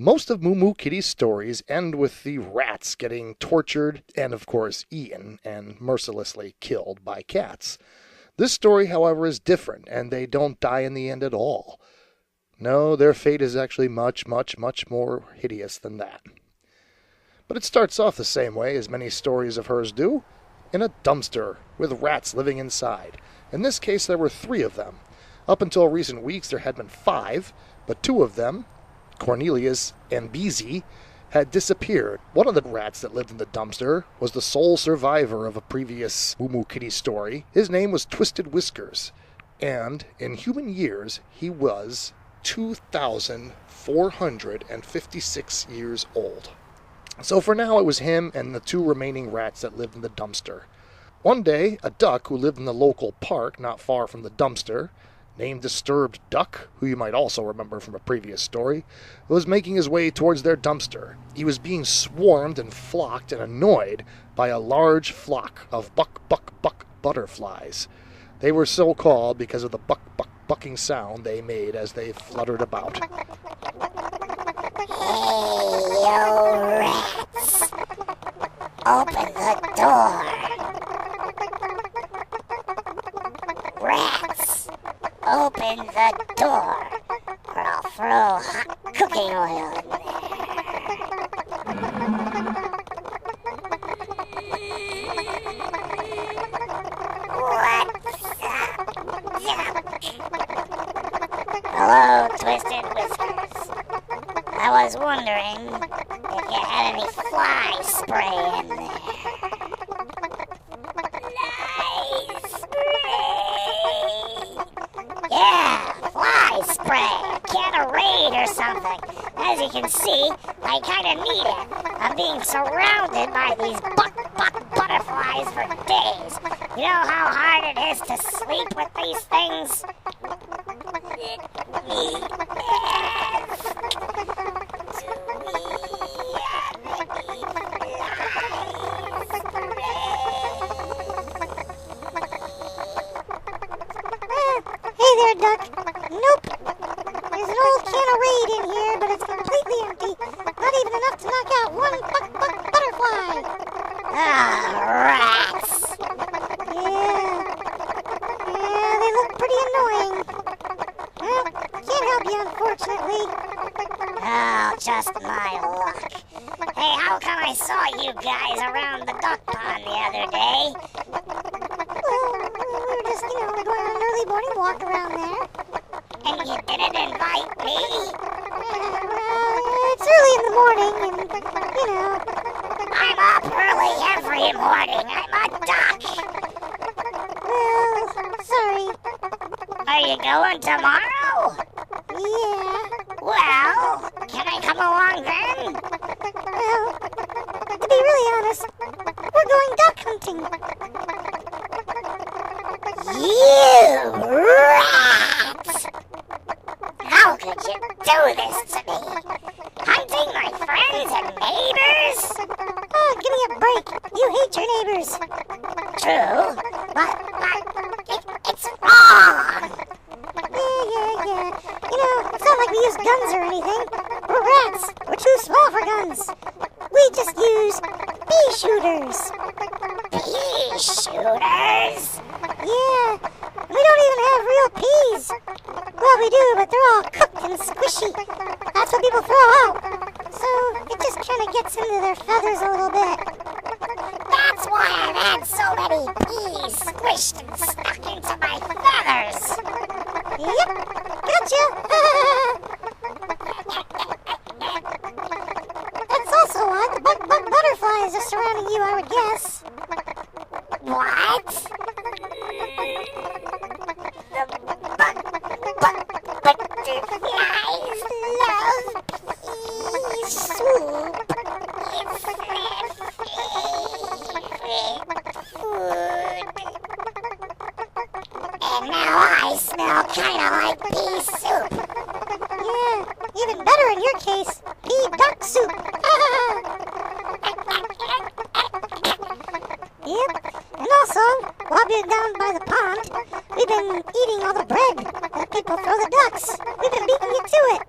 Most of Moo Moo Kitty's stories end with the rats getting tortured and, of course, eaten and mercilessly killed by cats. This story, however, is different, and they don't die in the end at all. No, their fate is actually much, much, much more hideous than that. But it starts off the same way as many stories of hers do, in a dumpster with rats living inside. In this case, there were 3 of them. Up until recent weeks, there had been 5, but 2 of them, Cornelius and Beezy, had disappeared. One of the rats that lived in the dumpster was the sole survivor of a previous Moo Moo Kitty story. His name was Twisted Whiskers, and in human years, he was 2,456 years old. So for now, it was him and the 2 remaining rats that lived in the dumpster. One day, a duck who lived in the local park not far from the dumpster, named Disturbed Duck, who you might also remember from a previous story, was making his way towards their dumpster. He was being swarmed and flocked and annoyed by a large flock of buck butterflies. They were so called because of the bucking sound they made as they fluttered about. Hey, you rats! Open the door! Rats! Open the door, or I'll throw hot cooking oil in there. What's up, duck? Hello, Twisted Whiskers. I was wondering if you had any fly spray in there. Nice spray! Yeah, fly spray, a can of Raid or something. As you can see, I kind of need it. I'm being surrounded by these buck butterflies for days. You know how hard it is to sleep with these things? Hey there, Duck. Nope. There's an old can of Raid in here, but it's completely empty. Not even enough to knock out one butterfly. Ah, rats! Yeah, they look pretty annoying. Well, can't help you, unfortunately. Oh, just my luck. Hey, how come I saw you guys around the duck pond the other day? Well, we were just, going on an early morning walk around there. And you didn't invite me? Well, it's early in the morning, and, I'm up early every morning. I'm a duck. Well, sorry. Are you going tomorrow? Yeah. Well, can I come along then? Well, to be really honest, we're going duck hunting. You rats! How could you do this to me? Hunting my friends and neighbors? Oh, give me a break. You hate your neighbors. True, but it's wrong. Yeah. It's not like we use guns or anything. We're rats. We're too small for guns. We just use pea shooters. Pea shooters? Yeah. We don't even have real peas. Well, we do, but they're all cooked and squishy. That's what people throw out. So it just kind of gets into their feathers a little bit. That's why I've had so many peas squished and stuck into my feathers. Yep. Gotcha. That's also why the butterflies are surrounding you, I would guess. What? The butterflies love pea soup. It's their favorite food. And now I smell kind of like pea soup. Yeah, even better in your case, pea duck soup. Yep, and also, while being down by the pond, we've been eating all the bread that people throw the ducks. We've been beating you to it.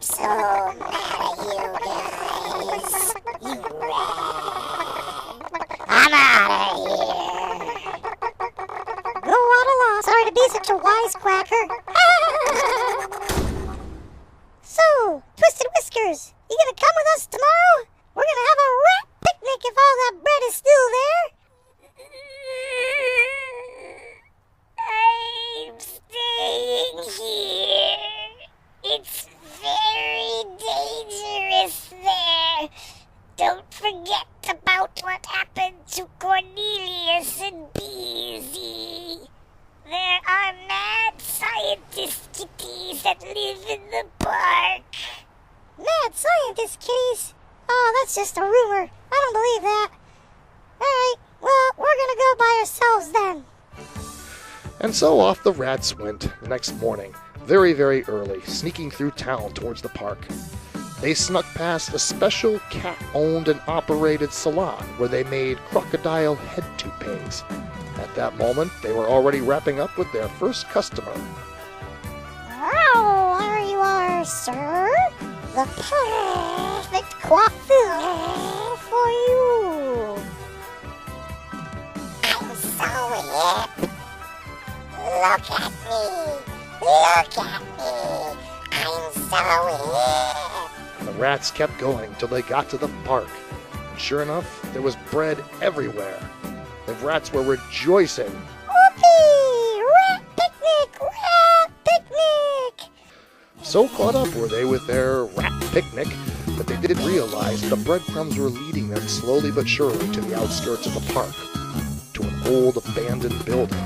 so mad at you guys. You rat. I'm out of here. Go on along. Sorry to be such a wisecracker. So, Twisted Whiskers, you gonna come with us tomorrow? We're gonna have a rat picnic if all that bread is still there. I'm staying here. It's very dangerous there. Don't forget about what happened to Cornelius and Beezy. There are mad scientist kitties that live in the park. Mad scientist kitties? Oh, that's just a rumor. I don't believe that. Alright, well, we're gonna go by ourselves then. And so off the rats went the next morning, very, very early, sneaking through town towards the park. They snuck past a special cat-owned and operated salon where they made crocodile head toupees. At that moment, they were already wrapping up with their first customer. Oh, there you are, sir. The perfect coiffure for you. I'm so hip. Look at me. Look at me. I'm so hip. The rats kept going till they got to the park. And sure enough, there was bread everywhere. The rats were rejoicing. Whoopee! Rat picnic! Rat picnic! So caught up were they with their rat picnic that they didn't realize the breadcrumbs were leading them slowly but surely to the outskirts of the park, to an old abandoned building.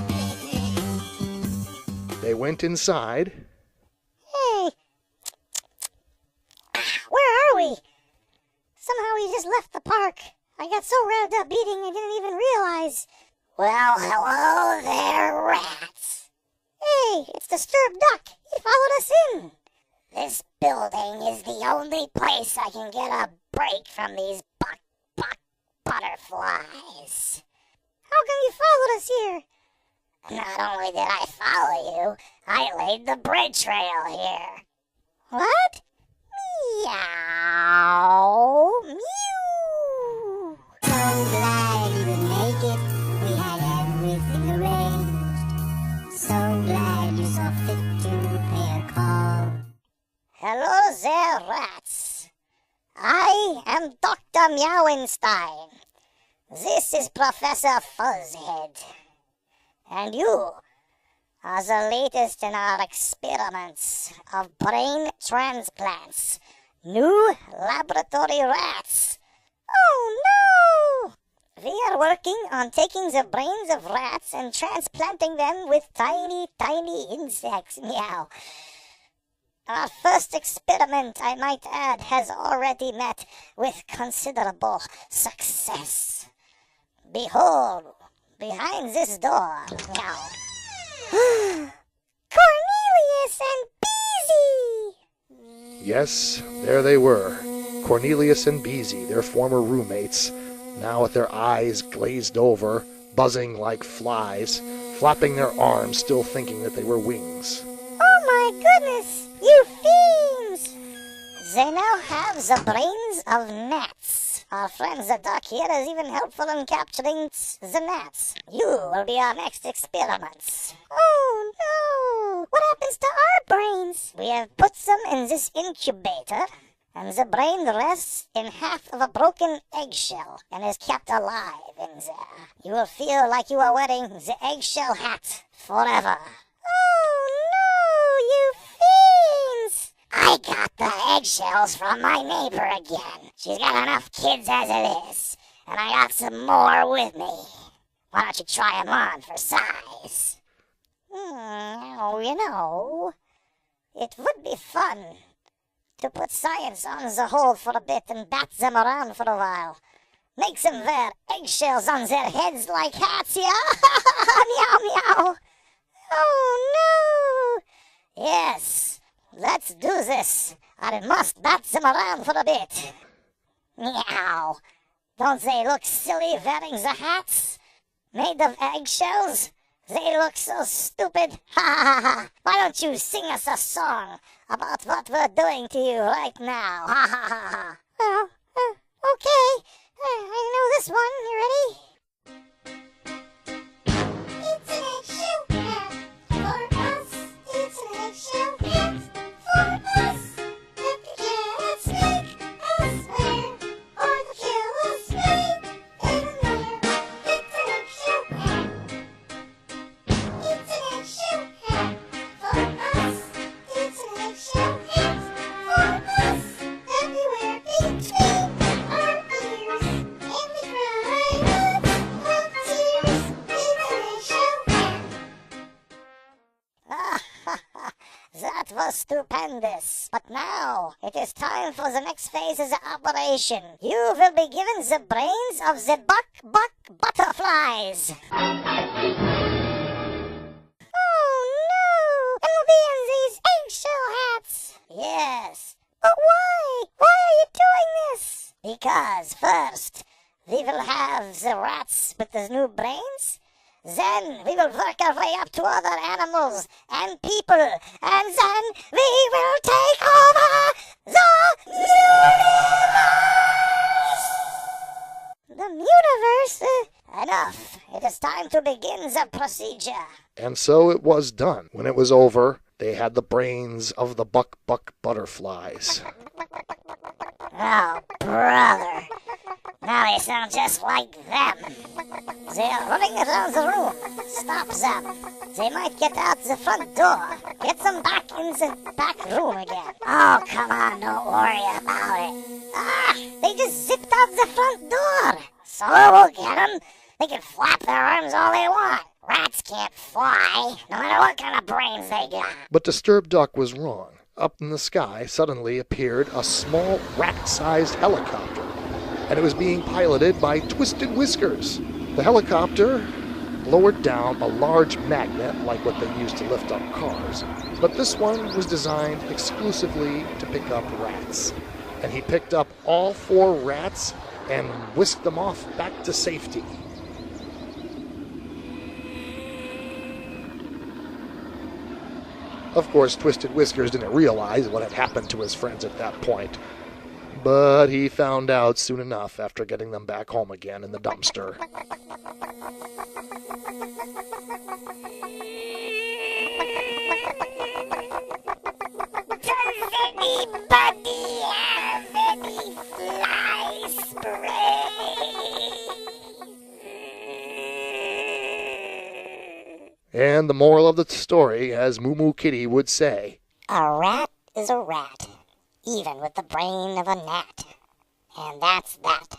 They went inside. Hey! Where are we? Somehow we just left the park. I got so revved up eating I didn't even realize. Well, hello there, rats. Hey, it's Disturbed Duck. He followed us in. This building is the only place I can get a break from these butterflies. How come you followed us here? Not only did I follow you, I laid the bread trail here. What? Meow. Mew. So glad you could make it. We had everything arranged. So glad you saw fit to pay a call. Hello there, rats. I am Dr. Meowenstein. This is Professor Fuzzhead. And you are the latest in our experiments of brain transplants. New laboratory rats. Oh, no! We are working on taking the brains of rats and transplanting them with tiny, tiny insects. Meow. Our first experiment, I might add, has already met with considerable success. Behold, behind this door. Meow. Cornelius and Beezy! Yes, there they were, Cornelius and Beezy, their former roommates, now with their eyes glazed over, buzzing like flies, flapping their arms, still thinking that they were wings. Oh my goodness! You fiends! They now have the brains of gnats. Our friend the duck here is even helpful in capturing the gnats. You will be our next experiments. Oh no! What happens to our brains? We have put them in this incubator, and the brain rests in half of a broken eggshell and is kept alive in there. You will feel like you are wearing the eggshell hat forever. Oh no, you fiends! I got the eggshells from my neighbor again. She's got enough kids as it is, and I got some more with me. Why don't you try them on for size? You know, it would be fun to put science on the hold for a bit and bat them around for a while. Make them wear eggshells on their heads like hats, yeah? Meow, meow. Oh no! Yes, let's do this. I must bat them around for a bit. Meow. Don't they look silly wearing the hats? Made of eggshells? They look so stupid. Ha ha ha. Why don't you sing us a song about what we're doing to you right now? Ha ha ha ha. Well, okay. I know this one. You ready? It's an eggshell hat for us. It's an eggshell hat for us. Let the cats make us wear, or the killers scream everywhere. It's an eggshell hat. It's an eggshell hat for us. It's an eggshell hat for us. Everywhere between our ears, and we cry lots of tears. It's an eggshell hat. That was stupendous. But now it is time for the next phase of the operation. You will be given the brains of the buck butterflies. Oh no! And we'll be in these eggshell hats. Yes, But why? Why are you doing this? because first we will have the rats with the new brains. Then we will work our way up to other animals and people. And then we will take over the universe. The universe? Enough. It is time to begin the procedure. And so it was done. When it was over, they had the brains of the buck butterflies. Oh, brother. Now they sound just like them. They are running around the room. Stop them. They might get out the front door. Get them back in the back room again. Oh, come on, don't worry about it. Ah, they just zipped out the front door. So we'll get them. They can flap their arms all they want. Rats can't fly, no matter what kind of brains they got. But Disturbed Duck was wrong. Up in the sky suddenly appeared a small rat-sized helicopter, and it was being piloted by Twisted Whiskers. The helicopter lowered down a large magnet like what they used to lift up cars, but this one was designed exclusively to pick up rats. And he picked up all 4 rats and whisked them off back to safety. Of course, Twisted Whiskers didn't realize what had happened to his friends at that point. But he found out soon enough after getting them back home again in the dumpster. Does anybody have any fly spray? And the moral of the story, as Moo Moo Kitty would say, A rat is a rat, even with the brain of a gnat. And that's that.